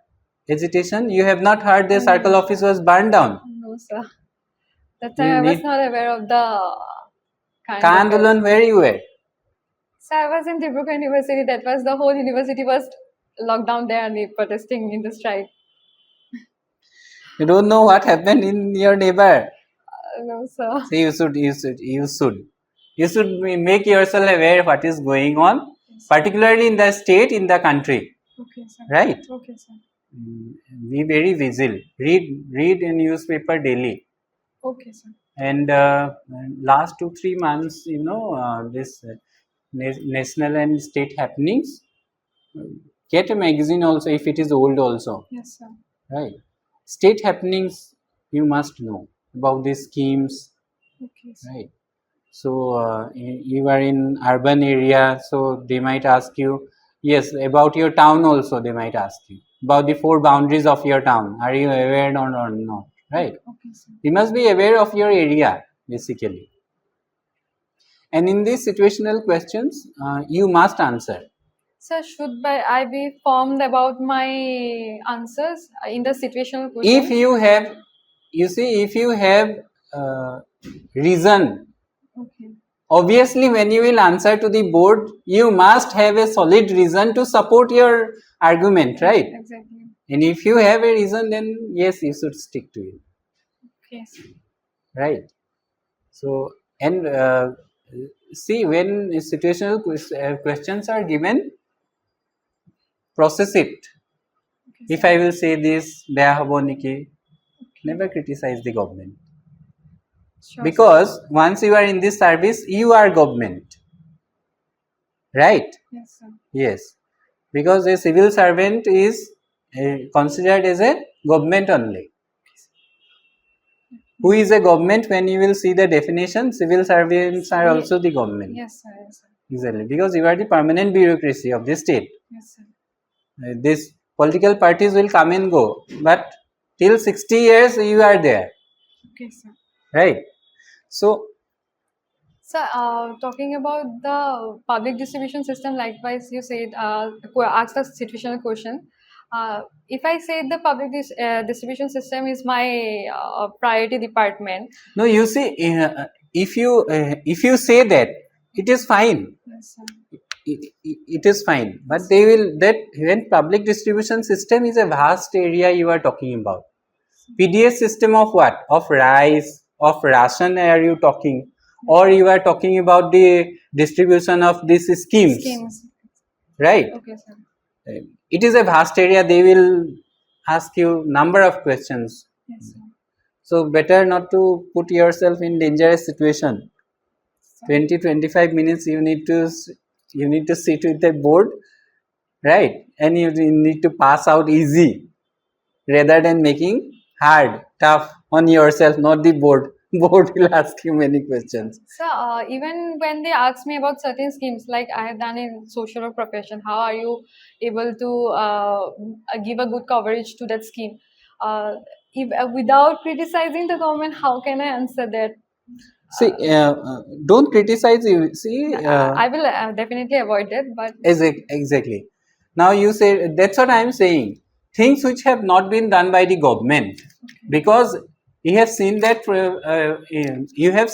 agitation, you have not heard the circle office was burned down. No, sir. That time I was not aware of the Ka Andolan, where you were? So I was in Dibrugarh University. That was the whole university was locked down there and they protesting in the strike. You don't know what happened in your neighbor. No, sir. So you should make yourself aware what is going on, particularly in the state, in the country. Okay, sir. Right? Okay, sir. Be very vigilant. Read a newspaper daily. Okay, sir. And last 2-3 months, this national and state happenings. Get a magazine also if it is old also. Yes, sir. Right. State happenings you must know about these schemes. Okay, sir. Right. So you are in urban area, so they might ask you, yes, about your town also they might ask you about the 4 boundaries of your town. Are you aware or not? Right. Okay, sir. You must be aware of your area basically. And in these situational questions, you must answer. Sir, should I be formed about my answers in the situational question? If you have, if you have reason, okay. Obviously when you will answer to the board, you must have a solid reason to support your argument, right? Exactly. And if you have a reason, then yes, you should stick to it. Okay. Right. So, and see, when situational questions are given, process it. Okay, if I will say this, never criticize the government. Sure, because sir. Once you are in this service, you are government. Right? Yes, sir. Yes. Because a civil servant is considered as a government only. Who is a government? When you will see the definition, civil servants are also the government. Yes, sir. Yes, sir. Exactly. Because you are the permanent bureaucracy of the state. Yes, sir. These political parties will come and go, but till 60 years you are there. Okay, sir. Right. So, sir, talking about the public distribution system, likewise you said, asked a situational question. If I say the public distribution system is my priority department. No, you see, if you say that, it is fine. Yes, sir. It is fine, but they will, that when public distribution system is a vast area you are talking about. PDS system of what? Of rice, of ration are you talking, or you are talking about the distribution of these schemes. Right? Okay, sir. It is a vast area. They will ask you number of questions. Yes, sir. So better not to put yourself in dangerous situation. 20-25 minutes you need to sit with the board, right? And you need to pass out easy rather than making hard, tough on yourself, not the board. Board will ask you many questions. So even when they ask me about certain schemes, like I have done in social work profession, how are you able to give a good coverage to that scheme? Without criticizing the government, how can I answer that? See, don't criticize you. See, I will definitely avoid that. But exactly. Now you say, that's what I am saying. Things which have not been done by the government, because you have seen that you have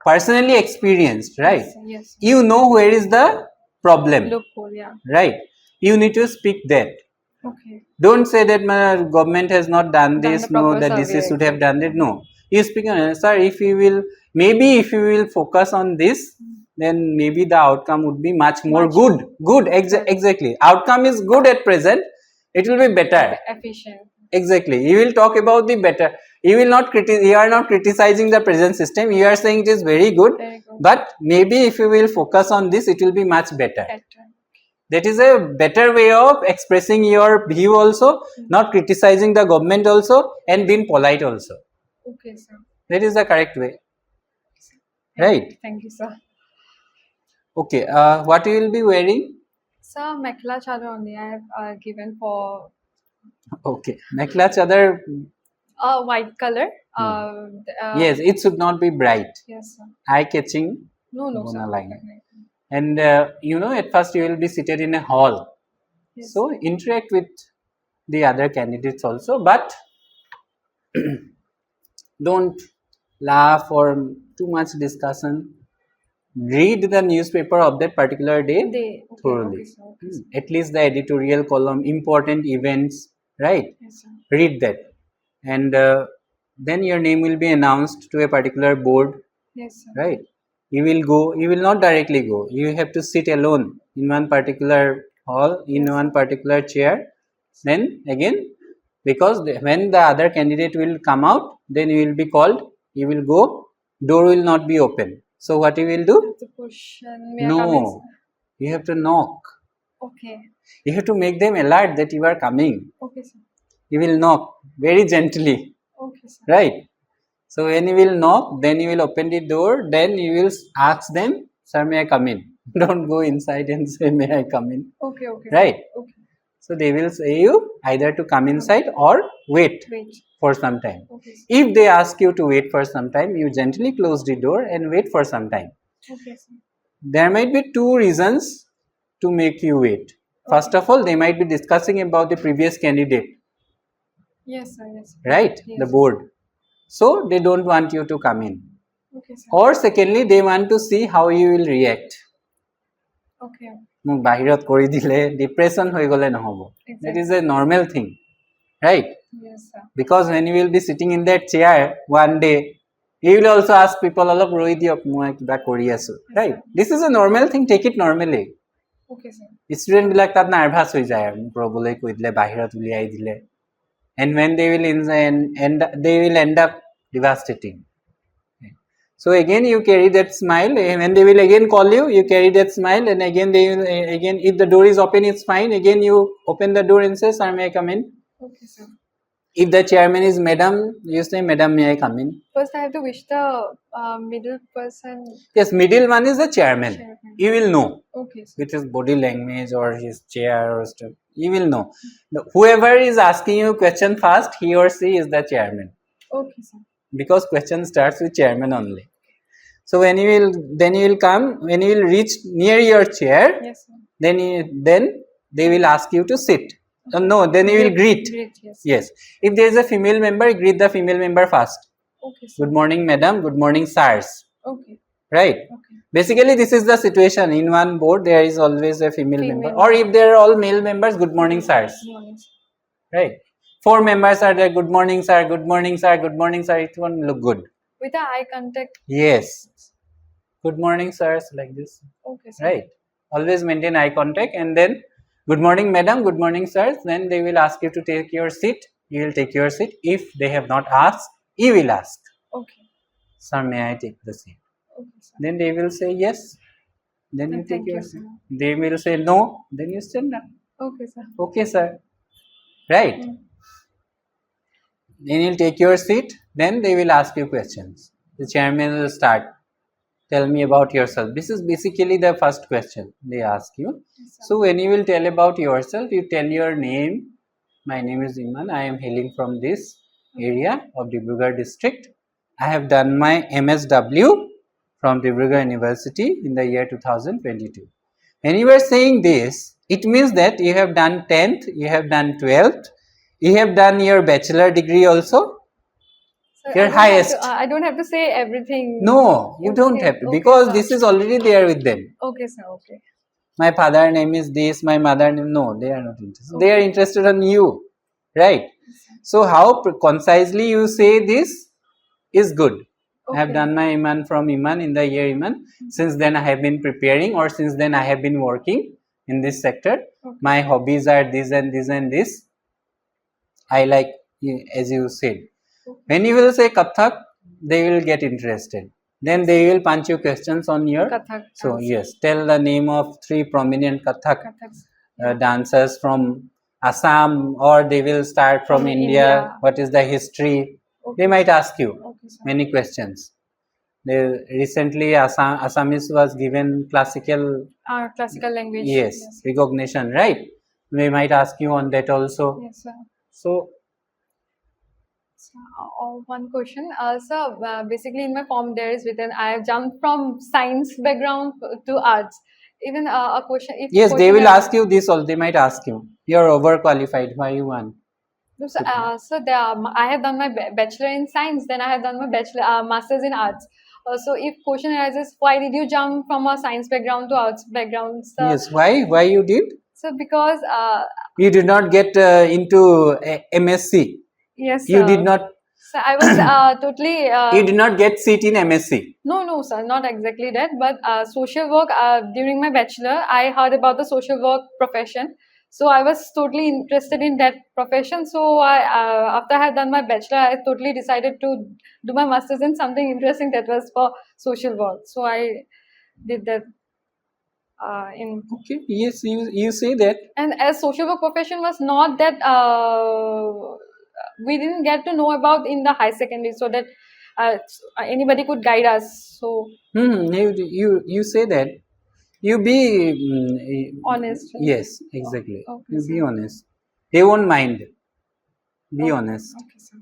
personally experienced, right? Yes. You know where is the problem. Loophole, yeah. Right. You need to speak that. Okay. Don't say that my government has not done this. No, that this should have done it. No. You speak on, sir, if you will focus on this, then maybe the outcome would be much more good. Good, exactly. Outcome is good at present. It will be better. Efficient. Exactly. You will talk about the better. You will not you are not criticizing the present system. You are saying it is very good. But maybe if you will focus on this, it will be much better. That is a better way of expressing your view also, not criticizing the government also, and being polite also. Okay, sir. That is the correct way. Thank Right. Thank you, sir. Okay. What you will be wearing? Sir, mekhla chador only I have given for Okay. Mekhla chadar. white color. Yes, it should not be bright. Yes, sir. Eye catching. No, sir. And at first you will be seated in a hall. Yes, So sir. interact with the other candidates also, but don't laugh or too much discussion. Read the newspaper of that particular day Okay, thoroughly. sir. Okay, sir. At least the editorial column, important events, right? Yes, sir. Read that, and then your name will be announced to a particular board, Yes, sir. right? You will go. You will not directly go. You have to sit alone in one particular hall, in Yes, one sir. particular chair. Then again, because when the other candidate will come out, then you will be called. You will go. Door will not be open. So what you will do? To push and may I come in, No, sir? you have to knock. Okay. You have to make them alert that you are coming. Okay, sir. You will knock very gently, Okay, sir. right? So when you will knock, then you will open the door. Then you will ask them, "Sir, may I come in?" Don't go inside and say, "May I come in?" Okay, okay. Right? Okay. So they will say you either to come inside or wait Wait. for some time. Okay, sir. If they ask you to wait for some time, you gently close the door and wait for some time. Okay, sir. There might be two reasons to make you wait. First of all, they might be discussing about the previous candidate, Yes, sir. Yes. right? Yes. The board. So they don't want you to come in. Okay, sir. Or secondly, they want to see how you will react. Okay. মোক বাহিৰত কৰি দিলে depression হৈ গলে নহব. That is a normal thing, right? Yes, sir. Because when you will be sitting in that chair one day, you will also ask people, অলপ ৰৈ দিয়ক মই কিবা কৰি আছো, right? This is a normal thing. Take it normally. Okay, sir. Student বিলাক তাত nervous হৈ যায় আৰু মোক ৰ'বলৈ কৈ দিলে বাহিৰত উলিয়াই দিলে. And when they will end up devastating. So again you carry that smile. When they will again call you, you carry that smile, and again they will if the door is open, it's fine. Again you open the door and say, "Sir, may I come in?" Okay, sir. If the chairman is Madam, you say, "Madam, may I come in?" First, I have to wish the middle person. Yes, middle one is the chairman. Chairman. You will know Okay, sir. with his body language or his chair or stuff. You will know. Whoever is asking you question first, he or she is the chairman. Okay, sir. Because question starts with chairman only. So when you will come, when you will reach near your chair, Yes, sir. then they will ask you to sit. No, then you will greet. Yes. Yes. If there is a female member, greet the female member first. Okay, sir. Good morning, madam. Good morning, sirs. Okay. Right. Okay. Basically, this is the situation. In one board, there is always a female member. Female Or if they are all male members, good morning, sirs. Good morning, sir. Right. 4 members are there. Good morning, sir. Good morning, sir. Good morning, sir. It won't look good. With the eye contact. Yes. Good morning, sirs. Like this. Okay, sir. Right. Always maintain eye contact, and then good morning, madam. Good morning, sirs. Then they will ask you to take your seat. You will take your seat. If they have not asked, you will ask, Okay. "Sir, may I take the seat?" Okay, sir. Then they will say yes. Then you And take thank your you, seat. sir. They will say no. Then you stand up. Okay, sir. Okay, sir. Right. Then you'll take your seat. Then they will ask you questions. The chairman will start. Tell me about yourself. This is basically the first question they ask you. Yes, sir. So when you will tell about yourself, you tell your name. My name is Iman. I am hailing from this area of Dibrugarh district. I have done my MSW from Dibrugarh University in the year 2022. When you are saying this, it means that you have done 10th, you have done 12th, you have done your bachelor degree also. Sir, Your highest. I don't have to say everything. No, you don't Okay, have to, okay, because sir. this is already there with them. Okay, sir. Okay. My father name is this, my mother name. No, they are not interested. They are Okay. interested on you, right? Yes, sir. So how concisely you say this is good. I have Okay. done my Iman from Iman in the year Iman. Since then I have been preparing, or since then I have been working in this sector. Okay. My hobbies are this and this and this. I like, as you said. Okay. When you will say Kathak, they will get interested. Then they will punch you questions on your Kathak. so dance. yes, tell the name of 3 prominent Kathaks. dancers from Assam, or they will start from India. What is the history? Okay. They might ask you Okay, sir. many questions. They recently Assamese was given classical language. yes, recognition, right? They might ask you on that also. Yes, sir. So One question. So basically in my form there is written I have jumped from science background to arts. Even a question. If yes, they question will has- ask you this all. They might ask you, you are overqualified. Why you want? No, so I have done my bachelor in science, then I have done my master's in arts. So if question arises, why did you jump from a science background to arts background? So, Yes, why? Why you did? So because You did not get into MSc. yes, You did not. So I was totally. You did not get seat in MSc. No, sir, not exactly that. But social work. During my bachelor, I heard about the social work profession. So I was totally interested in that profession. So after I had done my bachelor, I totally decided to do my masters in something interesting that was for social work. So I did that. Okay, yes, you say that. And as social work profession was not that we didn't get to know about in the high secondary, so that anybody could guide us. So You say that. You be honest. yes, exactly. Okay, you be sir. honest. They won't mind. Be honest. Okay, sir.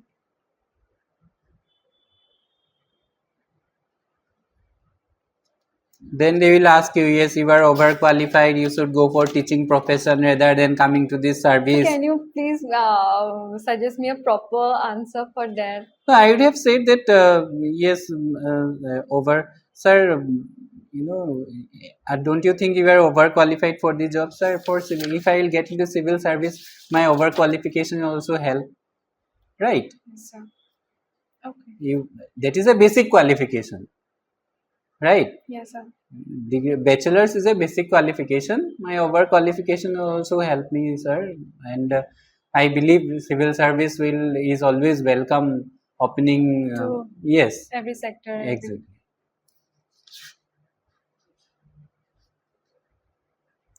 Then they will ask you, yes, you are overqualified. You should go for teaching profession rather than coming to this service. Can you please suggest me a proper answer for that? So I would have said that yes, over sir. Don't you think you are overqualified for the job, sir? For civil, if I will get into civil service, my overqualification will also help, right? Yes, sir. Okay. That is a basic qualification, right? Yes, sir. The bachelor's is a basic qualification. My overqualification will also help me, sir. And I believe civil service is always welcome opening. Yes, every sector. exactly.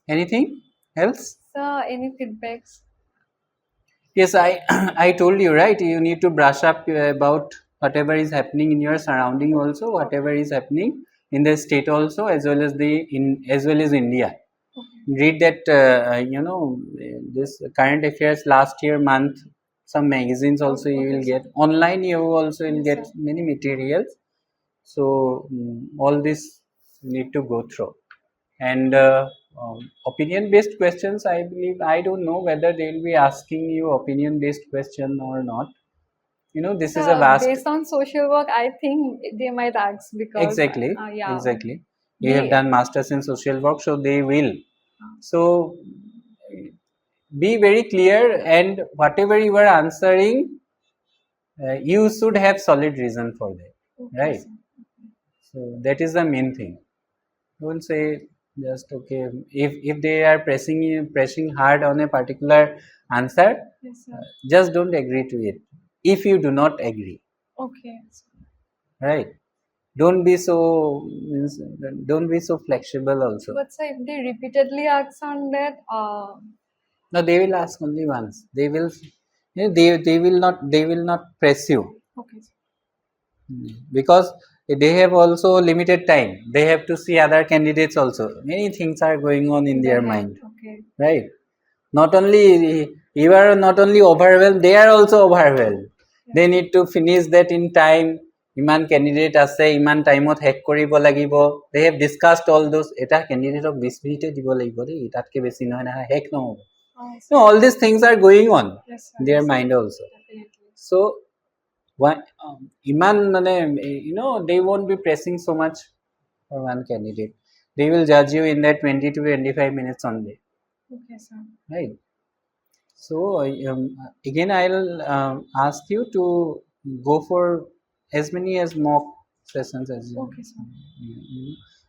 Anything else? Sir, any feedbacks? Yes, I I told you, right. You need to brush up about whatever is happening in your surrounding, also whatever is happening in the state, also as well as as well as India. Read that this current affairs last year month. Some magazines also you will get online. You also will get many materials. So all this you need to go through. And opinion based questions, I believe, I don't know whether they will be asking you opinion based question or not. This is a vast. Based on social work, I think they might ask because Exactly. yeah. Exactly. You have done masters in social work, so they will. So be very clear, and whatever you are answering, you should have solid reason for that, right? So that is the main thing. Don't say just okay. If they are pressing hard on a particular answer, just don't agree to it. If you do not agree, Okay. right? Don't be so flexible also. But sir, if they repeatedly ask on that, No, they will ask only once. They will, they will not press you. Okay. Because they have also limited time. They have to see other candidates also. Many things are going on in their mind. Okay. Right? Not only you are not only overwhelmed, they are also overwhelmed. They need to finish that in time. Iman candidate আছে, ইমান টাইমত শেষ কৰিব লাগিব. They have discussed all those. এটা candidate 20 মিনিটে দিব লাগিব দেই, তাতকে বেছি নহয় না, শেষ নহব. So all these things are going on in their mind also. So iman they won't be pressing so much for one candidate. They will judge you in that 20 to 25 minutes only. Okay, sir. Right. So again, I'll ask you to go for as many as mock sessions as you. Okay, sir.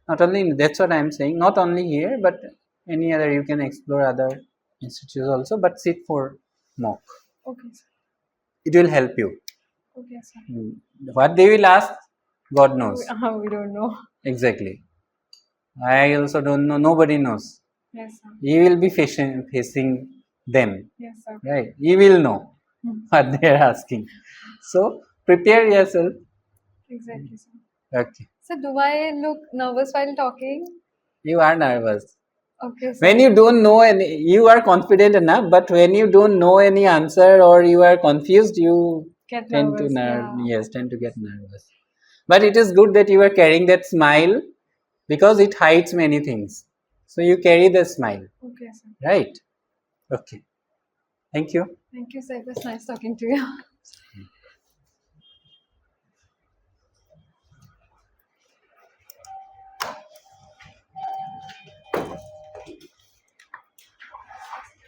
Not only that's what I'm saying. Not only here, but any other, you can explore other institutes also. But sit for mock. Okay, sir. It will help you. Okay, sir. What they will ask, God knows. We don't know. Exactly. I also don't know. Nobody knows. Yes, sir. You will be facing them. Yes, sir. Right. You will know Hmm. what they are asking. So prepare yourself. Exactly, sir. Okay. So do I look nervous while talking? You are nervous. Okay, sir. When you don't know any, you are confident enough, but when you don't know any answer or you are confused, you Get tend to nervous. Yeah. yes, tend to get nervous. But it is good that you are carrying that smile because it hides many things. So you carry the smile, Okay, sir. right? Okay. Thank you. Thank you, sir. It was nice talking to you.